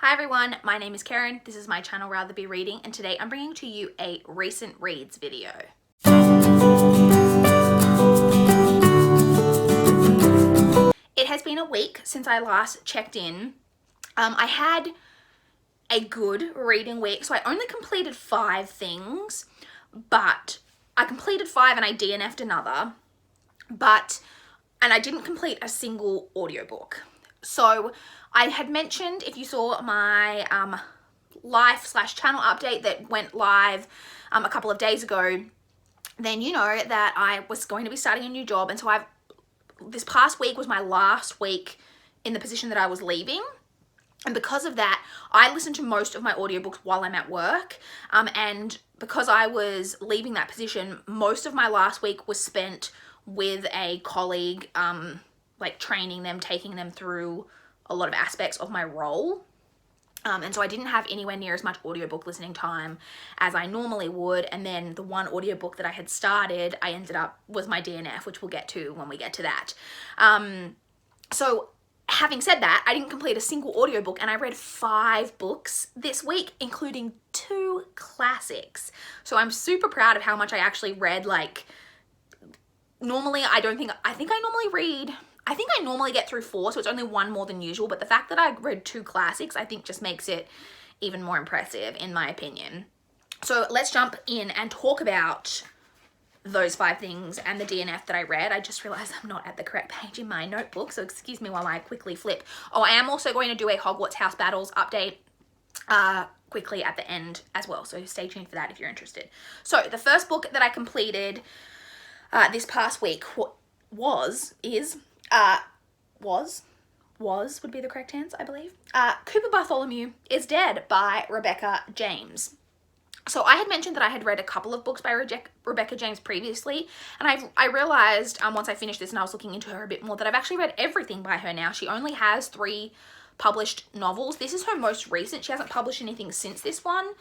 Hi everyone, my name is Karen, this is my channel RatherBeReading, and today I'm bringing to you a recent reads video. It has been a week since I last checked in. I had a good reading week, so I only completed 5 things, but I completed 5 and I DNF'd another, and I didn't complete a single audiobook. So I had mentioned, if you saw my life/channel update that went live a couple of days ago, then you know that I was going to be starting a new job, and so this past week was my last week in the position that I was leaving. And because of that, I listen to most of my audiobooks while I'm at work. And because I was leaving that position, most of my last week was spent with a colleague, like training them, taking them through a lot of aspects of my role. And so I didn't have anywhere near as much audiobook listening time as I normally would. And then the one audiobook that I had started, was my DNF, which we'll get to when we get to that. So having said that, I didn't complete a single audiobook, and I read 5 books this week, including 2 classics. So I'm super proud of how much I actually read. Like, normally I normally get through 4, so it's only 1 more than usual, but the fact that I read 2 classics, I think just makes it even more impressive, in my opinion. So let's jump in and talk about those 5 things and the DNF that I read. I just realized I'm not at the correct page in my notebook, so excuse me while I quickly flip. Oh, I am also going to do a Hogwarts House Battles update quickly at the end as well, so stay tuned for that if you're interested. So the first book that I completed this past week would be the correct answer, I believe. Cooper Bartholomew is Dead by Rebecca James. So I had mentioned that I had read a couple of books by Rebecca James previously, and I realized once I finished this and I was looking into her a bit more that I've actually read everything by her now. She only has 3 published novels. This is her most recent. She hasn't published anything since this one,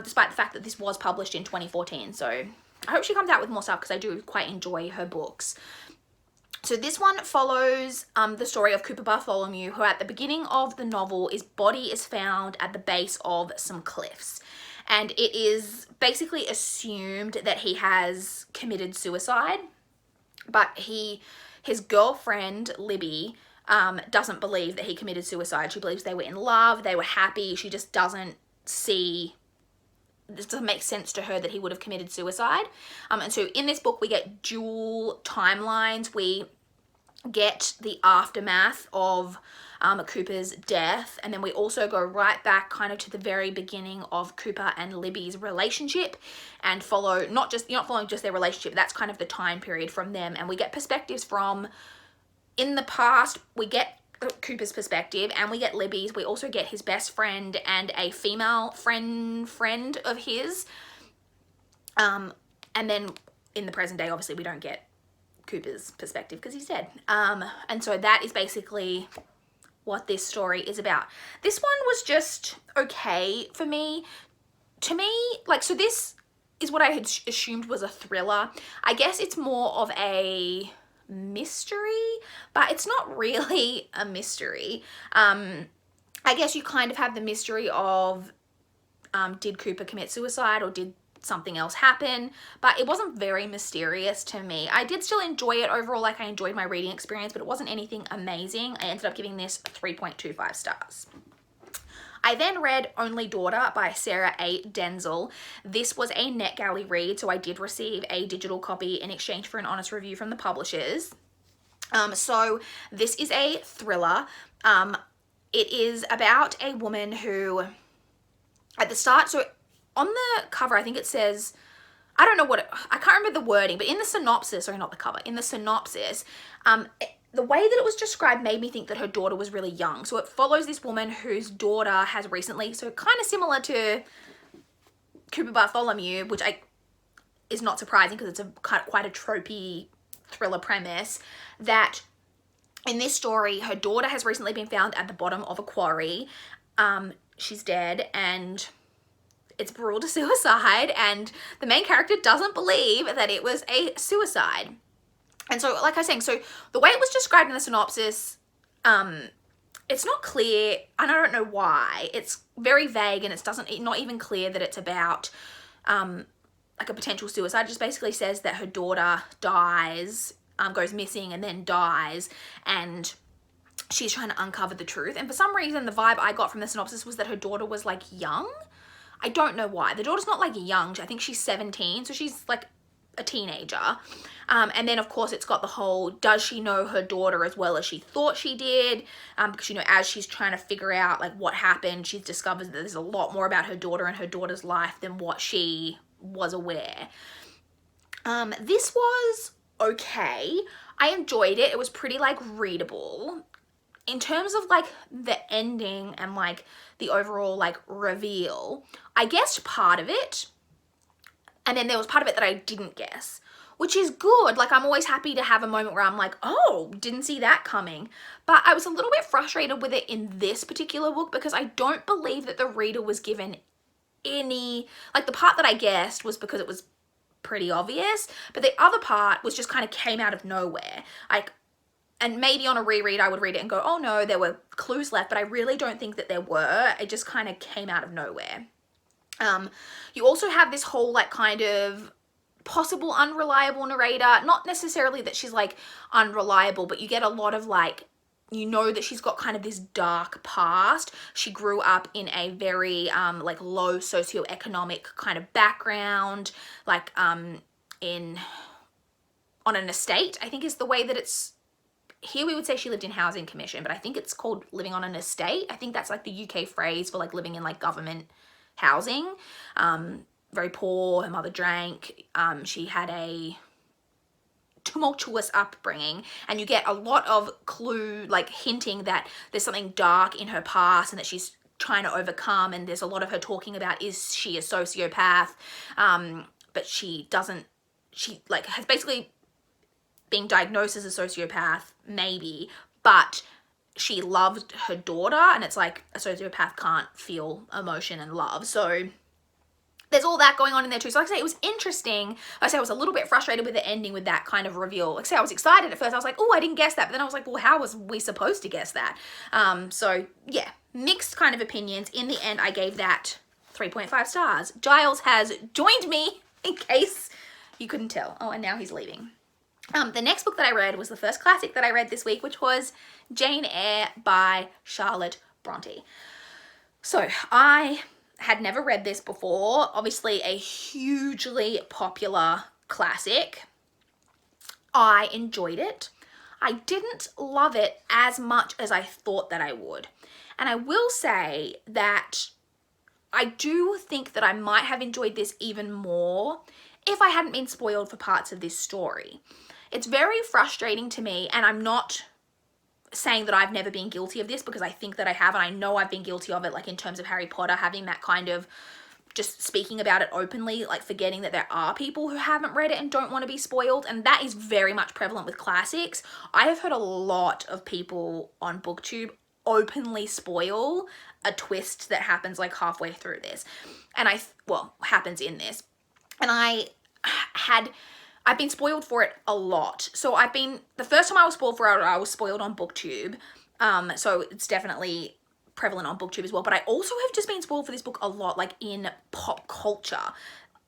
despite the fact that this was published in 2014. So I hope she comes out with more stuff because I do quite enjoy her books. So this one follows the story of Cooper Bartholomew, who at the beginning of the novel, his body is found at the base of some cliffs. And it is basically assumed that he has committed suicide, but his girlfriend, Libby, doesn't believe that he committed suicide. She believes they were in love, they were happy. She just doesn't make sense to her that he would have committed suicide. And so in this book, we get dual timelines. We get the aftermath of Cooper's death, and then we also go right back kind of to the very beginning of Cooper and Libby's relationship, and you're not following just their relationship, that's kind of the time period from them, and we get perspectives from in the past. We get Cooper's perspective and we get Libby's. We also get his best friend and a female friend of his, and then in the present day, obviously we don't get Cooper's perspective because he's dead. And so that is basically what this story is about. This one was just okay for me. To me, so this is what I had assumed was a thriller. I guess it's more of a mystery, but it's not really a mystery. I guess you kind of have the mystery of did Cooper commit suicide or did something else happen, but it wasn't very mysterious to me. I did still enjoy it overall. Like, I enjoyed my reading experience, but it wasn't anything amazing. I ended up giving this 3.25 stars. I then read Only Daughter by Sarah A. Denzel. This was a NetGalley read, so I did receive a digital copy in exchange for an honest review from the publishers. So this is a thriller. It is about a woman who, at the start, so on the cover, I think it says, I can't remember the wording, but in the synopsis, sorry, not the cover, in the synopsis, the way that it was described made me think that her daughter was really young. So it follows this woman whose daughter has recently, so kind of similar to Cooper Bartholomew, which is not surprising because it's quite a tropey thriller premise, that in this story, her daughter has recently been found at the bottom of a quarry. She's dead, and it's ruled a suicide, and the main character doesn't believe that it was a suicide. And so, like I was saying, so the way it was described in the synopsis, it's not clear, and I don't know why. It's very vague, and it's not even clear that it's about like a potential suicide. It just basically says that her daughter dies, goes missing and then dies, and she's trying to uncover the truth. And for some reason, the vibe I got from the synopsis was that her daughter was like young. I don't know why. The daughter's not like young. I think she's 17, so she's like a teenager. And then of course it's got the whole, does she know her daughter as well as she thought she did? Because, you know, as she's trying to figure out like what happened, she's discovered that there's a lot more about her daughter and her daughter's life than what she was aware. This was okay. I enjoyed it. It was pretty like readable. In terms of like the ending and like the overall like reveal, I guessed part of it, and then there was part of it that I didn't guess, which is good. Like, I'm always happy to have a moment where I'm like, oh, didn't see that coming. But I was a little bit frustrated with it in this particular book because I don't believe that the reader was given any, like the part that I guessed was because it was pretty obvious, but the other part was just kind of came out of nowhere. Like, and maybe on a reread I would read it and go, oh no, there were clues left, but I really don't think that there were. It just kind of came out of nowhere. You also have this whole like kind of possible unreliable narrator, not necessarily that she's like unreliable, but you get a lot of like, you know that she's got kind of this dark past. She grew up in a very like low socioeconomic kind of background, like on an estate, I think is the way that it's, here we would say she lived in housing commission, but I think it's called living on an estate. I think that's like the UK phrase for like living in like government housing. Very poor, her mother drank, she had a tumultuous upbringing, and you get a lot of clue, like hinting that there's something dark in her past and that she's trying to overcome, and there's a lot of her talking about, is she a sociopath? But she doesn't, she like has basically been diagnosed as a sociopath, maybe, but she loved her daughter, and it's like a sociopath can't feel emotion and love. So there's all that going on in there too. So like I say, it was interesting. Like I say, I was a little bit frustrated with the ending with that kind of reveal. Like I say, I was excited at first. I was like, oh, I didn't guess that. But then I was like, well, how was we supposed to guess that? So yeah, mixed kind of opinions. In the end, I gave that 3.5 stars. Giles has joined me, in case you couldn't tell. Oh, and now he's leaving. The next book that I read was the first classic that I read this week, which was Jane Eyre by Charlotte Bronte. So I had never read this before. Obviously a hugely popular classic. I enjoyed it. I didn't love it as much as I thought that I would. And I will say that I do think that I might have enjoyed this even more if I hadn't been spoiled for parts of this story. It's very frustrating to me, and I'm not saying that I've never been guilty of this, because I think that I have, and I know I've been guilty of it, like in terms of Harry Potter, having that kind of just speaking about it openly, like forgetting that there are people who haven't read it and don't want to be spoiled, and that is very much prevalent with classics. I have heard a lot of people on BookTube openly spoil a twist that happens like halfway through this, and happens in this, and I've been spoiled for it a lot. So the first time I was spoiled for it, I was spoiled on BookTube. So it's definitely prevalent on BookTube as well. But I also have just been spoiled for this book a lot, like in pop culture.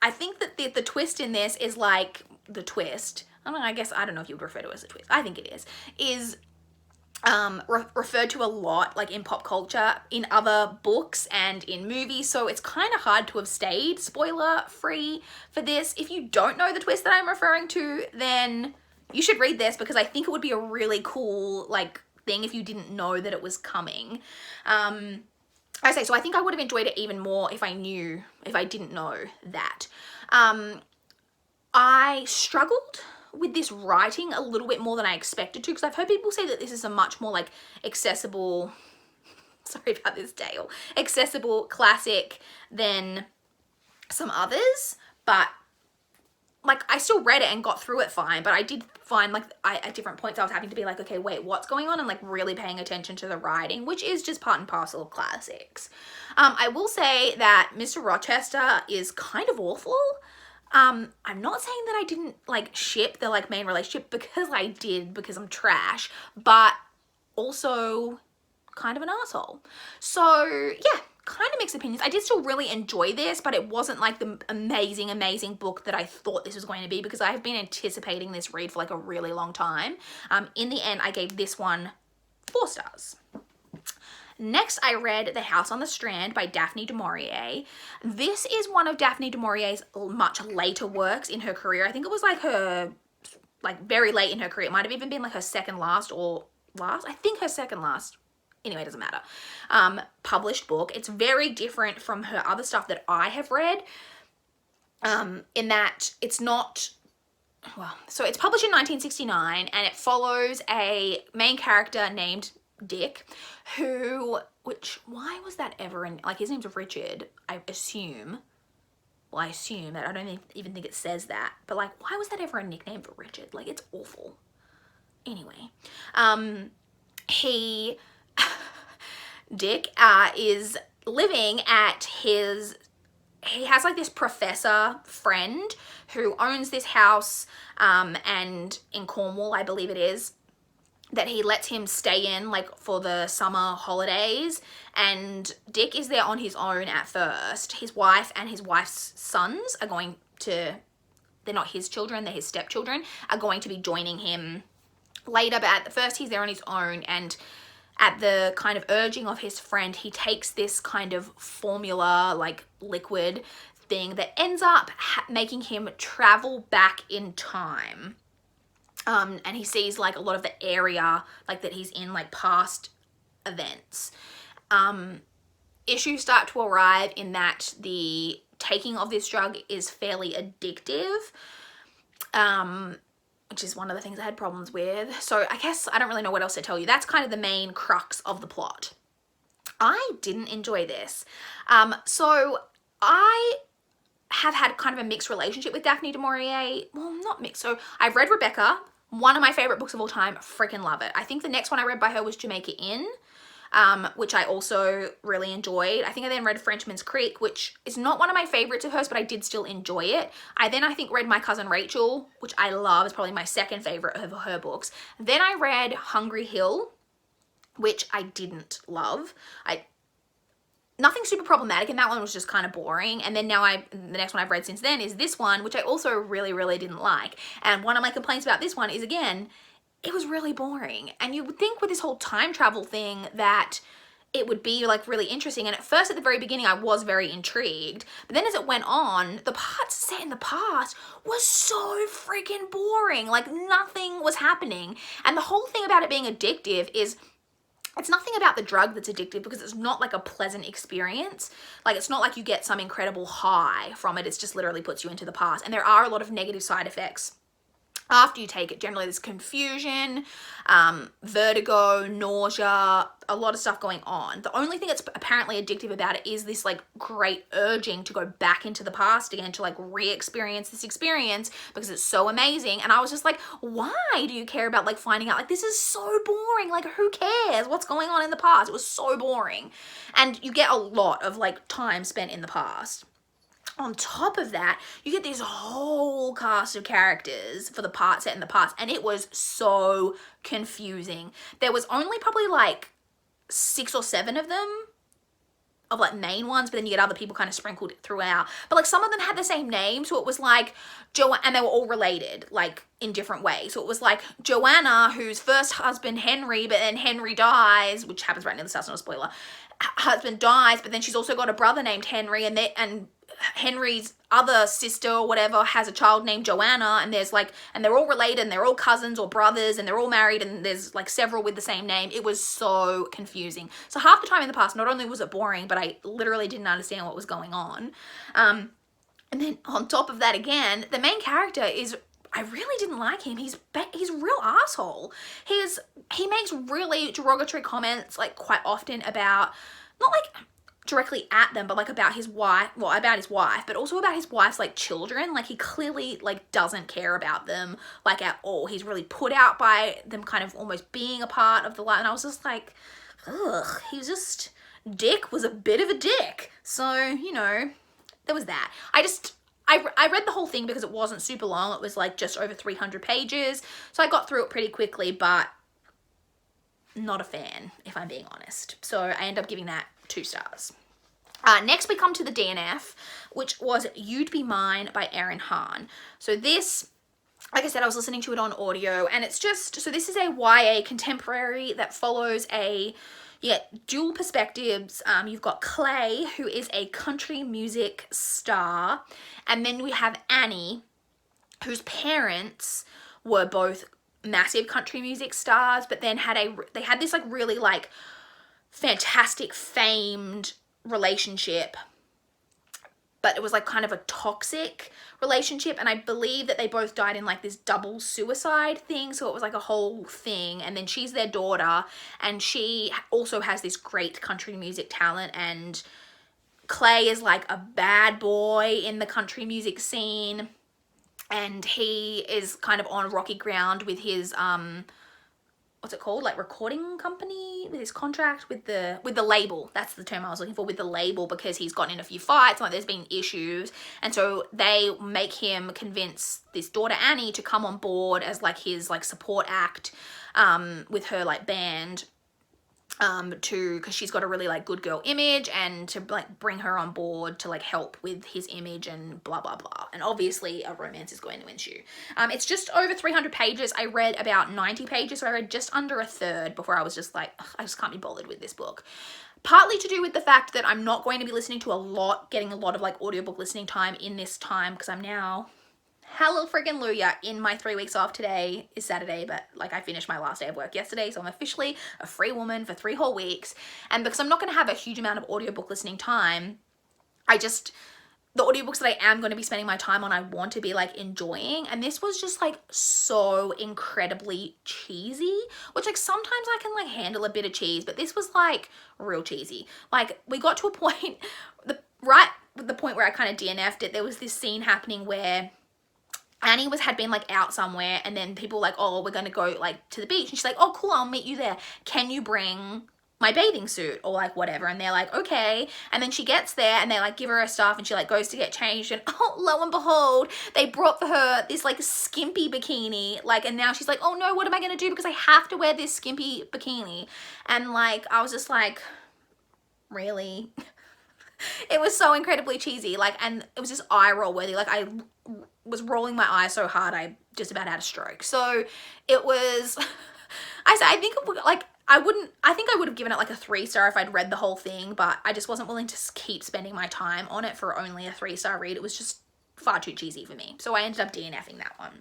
I think that the twist in this is like, the twist, I don't know if you would refer to it as a twist, I think it is referred to a lot like in pop culture, in other books and in movies, so it's kind of hard to have stayed spoiler free for this. If you don't know the twist that I'm referring to, then you should read this, because I think it would be a really cool like thing if you didn't know that it was coming. I think I would have enjoyed it even more if I didn't know that. I struggled with this writing a little bit more than I expected to, because I've heard people say that this is a much more like accessible, sorry about this, Dale, accessible classic than some others, but like I still read it and got through it fine, but I did find like at different points I was having to be like, okay, wait, what's going on? And like really paying attention to the writing, which is just part and parcel of classics. I will say that Mr. Rochester is kind of awful. I'm not saying that I didn't like ship the like main relationship, because I did, because I'm trash, but also kind of an asshole. So yeah, kind of mixed opinions. I did still really enjoy this, but it wasn't like the amazing book that I thought this was going to be, because I have been anticipating this read for like a really long time. In the end, I gave this one 4 stars. Next, I read The House on the Strand by Daphne du Maurier. This is one of Daphne du Maurier's much later works in her career. I think it was like her, like very late in her career. It might have even been like her second last or last. I think her second last. Anyway, it doesn't matter. Published book. It's very different from her other stuff that I have read, in that it's not, well, so it's published in 1969 and it follows a main character named Dick, who, which, why was that ever in, like, his name's Richard, I assume. Well, I assume that, I don't even think it says that, but like, why was that ever a nickname for Richard? Like, it's awful. Anyway, Dick is living at his, he has like this professor friend who owns this house, and in Cornwall, I believe it is, that he lets him stay in like for the summer holidays, and Dick is there on his own at first. His wife and his wife's sons are going to, they're not his children, they're his stepchildren, are going to be joining him later, but at first he's there on his own, and at the kind of urging of his friend, he takes this kind of formula, like liquid thing that ends up making him travel back in time. And he sees like a lot of the area like that he's in, like past events. Issues start to arrive in that the taking of this drug is fairly addictive, which is one of the things I had problems with. So I guess I don't really know what else to tell you. That's kind of the main crux of the plot. I didn't enjoy this. So I have had kind of a mixed relationship with Daphne du Maurier. Well, not mixed. So I've read Rebecca, one of my favorite books of all time. Freaking love it. I think the next one I read by her was Jamaica Inn, which I also really enjoyed. I think I then read Frenchman's Creek, which is not one of my favorites of hers, but I did still enjoy it. I think read My Cousin Rachel, which I love. Is probably my second favorite of her books. Then I read Hungry Hill, which I didn't love. Nothing super problematic, and that one was just kind of boring. And then now the next one I've read since then is this one, which I also really didn't like. And one of my complaints about this one is, again, it was really boring. And you would think with this whole time travel thing that it would be like really interesting. And at first, at the very beginning, I was very intrigued. But then as it went on, the parts set in the past was so freaking boring. Like nothing was happening. And the whole thing about it being addictive is, it's nothing about the drug that's addictive, because it's not like a pleasant experience. Like it's not like you get some incredible high from it. It's just literally puts you into the past. And there are a lot of negative side effects after you take it. Generally there's confusion, vertigo, nausea, a lot of stuff going on. The only thing that's apparently addictive about it is this like great urging to go back into the past again, to like re-experience this experience because it's so amazing. And I was just like, why do you care about like finding out? Like this is so boring. Like who cares what's going on in the past? It was so boring. And you get a lot of like time spent in the past. On top of that, you get this whole cast of characters for the part set in the past, and it was so confusing. There was only probably like 6 or 7 of them, of like main ones, but then you get other people kind of sprinkled throughout. But like some of them had the same name, so it was like and they were all related, like in different ways. So it was like Joanna, whose first husband Henry, but then Henry dies, which happens right near the start, so not a spoiler. Husband dies, but then she's also got a brother named Henry, and Henry's other sister or whatever has a child named Joanna, and there's like, and they're all related, and they're all cousins or brothers, and they're all married, and there's like several with the same name. It was so confusing. So half the time in the past, not only was it boring, but I literally didn't understand what was going on. And then on top of that, again, the main character is, I really didn't like him. He's a real asshole. He makes really derogatory comments like quite often about, not like directly at them, but like about his wife, well, about his wife, but also about his wife's like children. Like he clearly like doesn't care about them like at all. He's really put out by them kind of almost being a part of the life. And I was just like, ugh, Dick was a bit of a dick. So, you know, there was that. I read the whole thing because it wasn't super long. It was like just over 300 pages. So I got through it pretty quickly, but not a fan, if I'm being honest. So I end up giving that 2 stars. Next we come to the DNF, which was You'd Be Mine by Erin Hahn. So this, like I said, I was listening to it on audio, and it's just, so this is a YA contemporary that follows dual perspectives. You've got Clay, who is a country music star, and then we have Annie, whose parents were both massive country music stars, but then they had this like really like fantastic famed relationship, but it was like kind of a toxic relationship, and I believe that they both died in like this double suicide thing, so it was like a whole thing. And then she's their daughter, and she also has this great country music talent, and Clay is like a bad boy in the country music scene, and he is kind of on rocky ground with his what's it called, like recording company, with his contract with the label. That's the term I was looking for, with the label, because he's gotten in a few fights, like there's been issues, and so they make him convince this daughter Annie to come on board as like his like support act with her like band, because she's got a really like good girl image, and to like bring her on board to like help with his image and blah blah blah. And obviously a romance is going to ensue. It's just over 300 pages. I read about 90 pages, so I read just under a third before I was just like, I just can't be bothered with this book. Partly to do with the fact that I'm not going to be listening to getting a lot of like audiobook listening time in this time, because I'm now hallelujah in my 3 weeks off. Today is Saturday, but like I finished my last day of work yesterday, so I'm officially a free woman for 3 whole weeks. And because I'm not going to have a huge amount of audiobook listening time, the audiobooks that I am going to be spending my time on, I want to be like enjoying. And this was just like so incredibly cheesy, which like sometimes I can like handle a bit of cheese, but this was like real cheesy. Like we got to a point, the point where I kind of DNF'd it. There was this scene happening where Annie had been like out somewhere, and then people like, oh, we're gonna go like to the beach, and she's like, oh cool, I'll meet you there, can you bring my bathing suit or like whatever? And they're like, okay. And then she gets there, and they like give her her stuff, and she like goes to get changed, and oh, lo and behold, they brought for her this like skimpy bikini, like, and now she's like, oh no, what am I gonna do, because I have to wear this skimpy bikini. And like I was just like, really? It was so incredibly cheesy, like, and it was just eye roll worthy. Like I was rolling my eyes so hard I just about had a stroke. So it was, I think I think I would have given it like a 3-star if I'd read the whole thing, but I just wasn't willing to keep spending my time on it for only a 3-star read. It was just far too cheesy for me. So I ended up DNFing that one.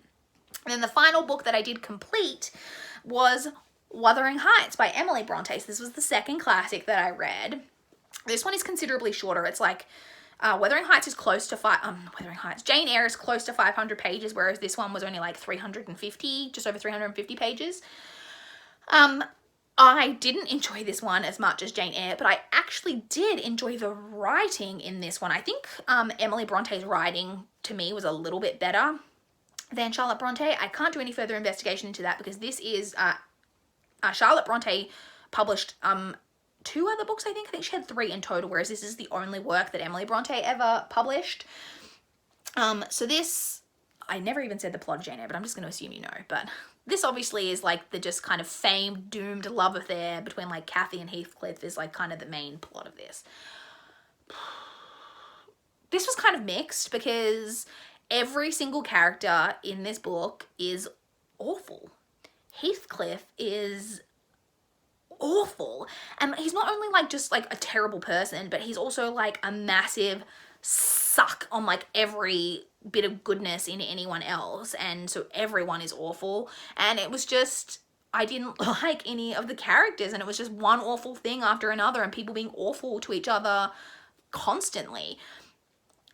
And then the final book that I did complete was Wuthering Heights by Emily Bronte. So this was the second classic that I read. This one is considerably shorter. It's like Wuthering Heights is close to Jane Eyre is close to 500 pages, whereas this one was only like 350, just over 350 pages. I didn't enjoy this one as much as Jane Eyre, but I actually did enjoy the writing in this one. I think Emily Bronte's writing to me was a little bit better than Charlotte Bronte. I can't do any further investigation into that, because this is Charlotte Bronte published 2 other books, I think. She had 3 in total, whereas this is the only work that Emily Bronte ever published. So this, I never even said the plot of Jane Eyre, but I'm just going to assume you know. But this obviously is like the just kind of famed, doomed love affair between like Cathy and Heathcliff is like kind of the main plot of this. This was kind of mixed, because every single character in this book is awful. Heathcliff is awful, and he's not only like just like a terrible person, but he's also like a massive suck on like every bit of goodness in anyone else, and so everyone is awful. And it was just, I didn't like any of the characters, and it was just one awful thing after another, and people being awful to each other constantly.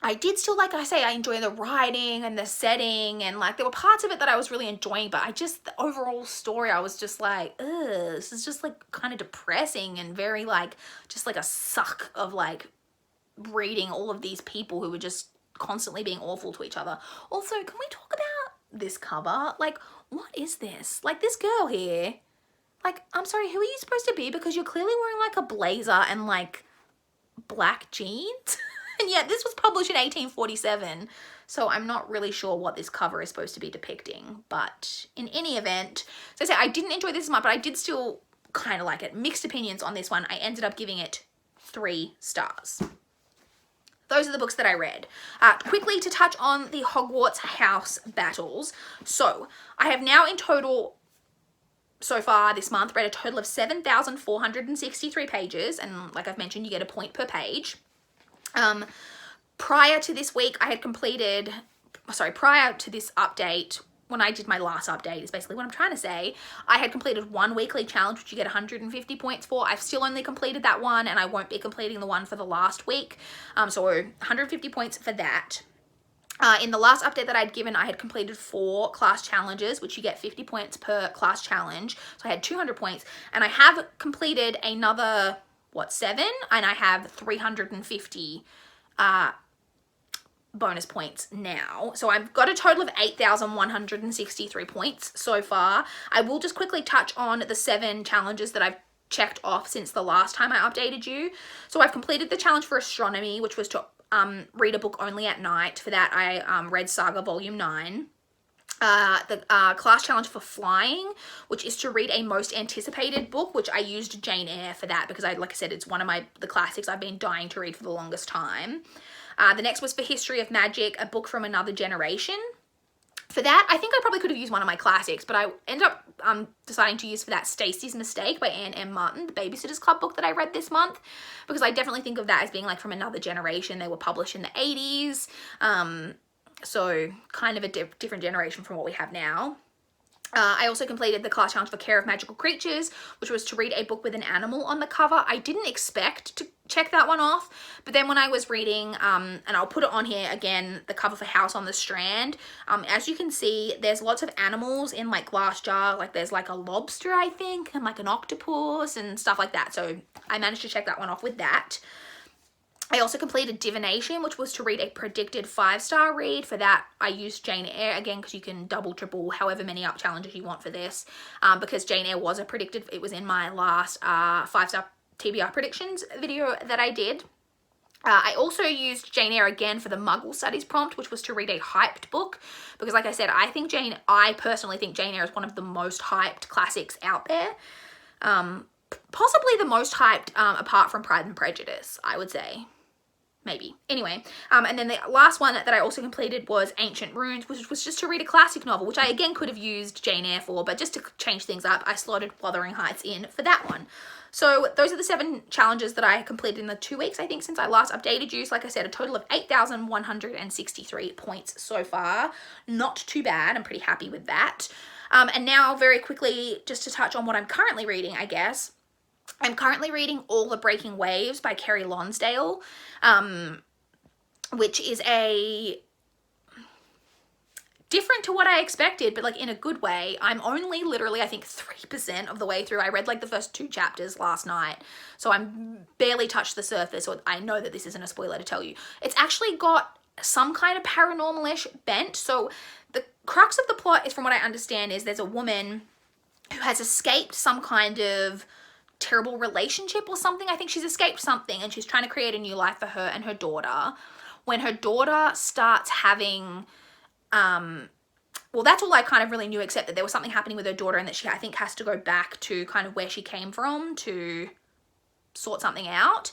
I did still, like I say, I enjoy the writing and the setting, and like there were parts of it that I was really enjoying, but the overall story, I was just like, ugh, this is just like kind of depressing and very like, just like a suck of like reading all of these people who were just constantly being awful to each other. Also, can we talk about this cover? Like, what is this? Like this girl here, like, I'm sorry, who are you supposed to be? Because you're clearly wearing like a blazer and like black jeans. And yet this was published in 1847, so I'm not really sure what this cover is supposed to be depicting. But in any event, so I say I didn't enjoy this as much, but I did still kind of like it. Mixed opinions on this one. I ended up giving it 3 stars. Those are the books that I read. Quickly to touch on the Hogwarts house battles. So I have now in total, so far this month, read a total of 7,463 pages. And like I've mentioned, you get a point per page. Prior to this week, I had completed, prior to this update, when I did my last update is basically what I'm trying to say, I had completed 1 weekly challenge, which you get 150 points for. I've still only completed that one, and I won't be completing the one for the last week. So 150 points for that. In the last update that I'd given, I had completed 4 class challenges, which you get 50 points per class challenge. So I had 200 points, and I have completed another, 7? And I have 350 bonus points now. So I've got a total of 8,163 points so far. I will just quickly touch on the 7 challenges that I've checked off since the last time I updated you. So I've completed the challenge for astronomy, which was to read a book only at night. For that, I read Saga Volume 9. The class challenge for flying, which is to read a most anticipated book, which I used Jane Eyre for that because like I said, it's one of the classics I've been dying to read for the longest time. The next was for History of Magic, a book from another generation. For that, I think I probably could have used one of my classics, but I ended up deciding to use for that Stacey's Mistake by Anne M. Martin, the Babysitter's Club book that I read this month, because I definitely think of that as being like from another generation. They were published in the 80s, so kind of a different generation from what we have now. I also completed the class challenge for Care of Magical Creatures, which was to read a book with an animal on the cover. I didn't expect to check that one off, but then when I was reading, and I'll put it on here again, the cover for House on the Strand, as you can see, there's lots of animals in like glass jar, like there's like a lobster, I think, and like an octopus and stuff like that. So I managed to check that one off with that. I also completed Divination, which was to read a predicted 5-star read. For that, I used Jane Eyre again because you can double, triple, however many up challenges you want for this. Because Jane Eyre was a predicted, it was in my last 5-star TBR predictions video that I did. I also used Jane Eyre again for the Muggle Studies prompt, which was to read a hyped book. Because like I said, I personally think Jane Eyre is one of the most hyped classics out there. Possibly the most hyped apart from Pride and Prejudice, I would say. Maybe. Anyway, and then the last one that I also completed was Ancient Runes, which was just to read a classic novel, which I again could have used Jane Eyre for, but just to change things up, I slotted Wuthering Heights in for that one. So those are the 7 challenges that I completed in the 2 weeks, I think, since I last updated you. So like I said, a total of 8,163 points so far. Not too bad. I'm pretty happy with that. And now very quickly, just to touch on what I'm currently reading, I guess. I'm currently reading All the Breaking Waves by Kerry Lonsdale, which is different to what I expected, but like in a good way. I'm only literally, I think, 3% of the way through. I read like the first 2 chapters last night, so I'm barely touched the surface, so I know that this isn't a spoiler to tell you. It's actually got some kind of paranormal-ish bent. So the crux of the plot is, from what I understand, is there's a woman who has escaped some kind of terrible relationship or something. I think she's escaped something and she's trying to create a new life for her and her daughter. When her daughter starts having, well, that's all I kind of really knew, except that there was something happening with her daughter and that she, I think, has to go back to kind of where she came from to sort something out.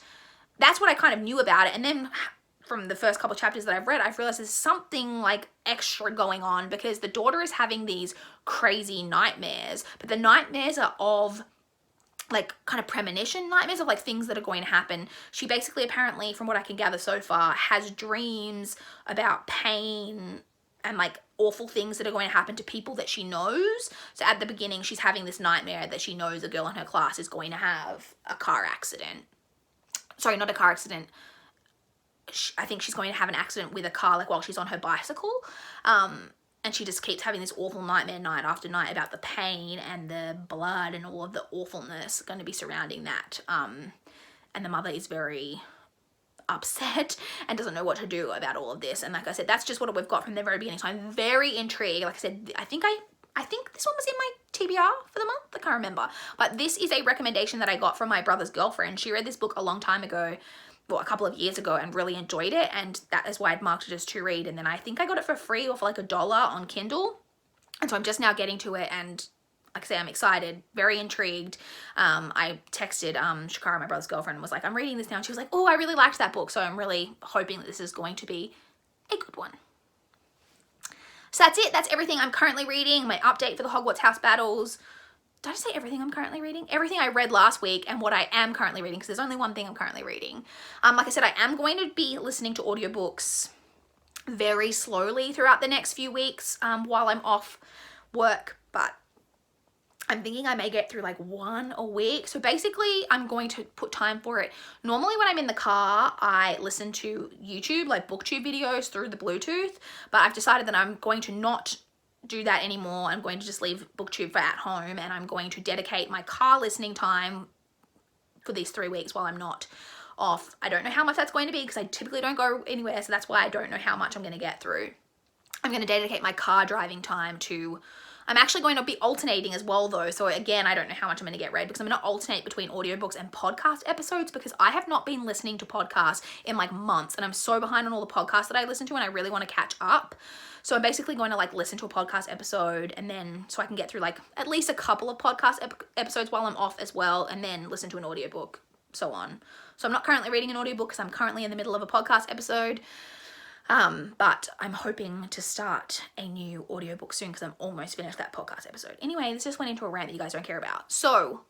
That's what I kind of knew about it. And then from the first couple of chapters that I've read, I've realized there's something like extra going on, because the daughter is having these crazy nightmares, but the nightmares are of like kind of premonition nightmares of like things that are going to happen. She basically, apparently, from what I can gather so far, has dreams about pain and like awful things that are going to happen to people that she knows. So at the beginning, she's having this nightmare that she knows a girl in her class is going to have a car accident. Sorry, not a car accident. I think she's going to have an accident with a car, like while she's on her bicycle. And she just keeps having this awful nightmare night after night about the pain and the blood and all of the awfulness going to be surrounding that. And the mother is very upset and doesn't know what to do about all of this. And like I said, that's just what we've got from the very beginning. So I'm very intrigued. Like I said, I think this one was in my TBR for the month. I can't remember. But this is a recommendation that I got from my brother's girlfriend. She read this book a long time ago, well, a couple of years ago, and really enjoyed it, and that is why I'd marked it as to read. And then I think I got it for free or for like $1 on Kindle, and so I'm just now getting to it, and like I say, I'm excited, very intrigued. I texted Shakara, my brother's girlfriend, and was like, I'm reading this now. And she was like, oh, I really liked that book. So I'm really hoping that this is going to be a good one. So that's it. That's everything I'm currently reading. My update for the Hogwarts House Battles. Did I say everything I'm currently reading? Everything I read last week and what I am currently reading, because there's only one thing I'm currently reading. Like I said, I am going to be listening to audiobooks very slowly throughout the next few weeks while I'm off work, but I'm thinking I may get through like one a week. So basically I'm going to put time for it. Normally when I'm in the car, I listen to YouTube, like booktube videos through the Bluetooth, but I've decided that I'm going to not do that anymore. I'm going to just leave booktube for at home, and I'm going to dedicate my car listening time for these 3 weeks while I'm not off. I don't know how much that's going to be because I typically don't go anywhere, so that's why I don't know how much I'm going to get through. I'm going to dedicate my car driving time to, I'm actually going to be alternating as well though. So again, I don't know how much I'm going to get read because I'm going to alternate between audiobooks and podcast episodes because I have not been listening to podcasts in like months, and I'm so behind on all the podcasts that I listen to, and I really want to catch up. So I'm basically going to like listen to a podcast episode, and then so I can get through like at least a couple of podcast episodes while I'm off as well, and then listen to an audiobook, so on. So I'm not currently reading an audiobook because I'm currently in the middle of a podcast episode. But I'm hoping to start a new audiobook soon because I'm almost finished that podcast episode. Anyway, this just went into a rant that you guys don't care about. So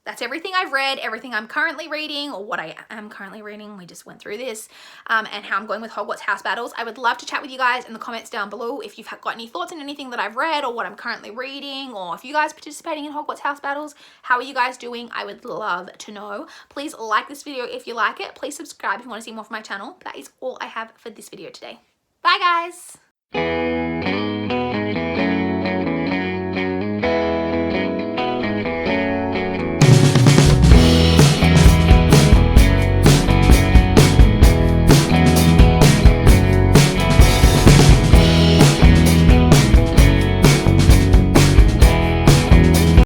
that's everything I've read, everything I'm currently reading, or what I am currently reading. We just went through this, and how I'm going with Hogwarts House Battles. I would love to chat with you guys in the comments down below if you've got any thoughts on anything that I've read or what I'm currently reading, or if you guys are participating in Hogwarts House Battles, how are you guys doing? I would love to know. Please like this video if you like it. Please subscribe if you want to see more from my channel. That is all I have for this video today. Bye guys!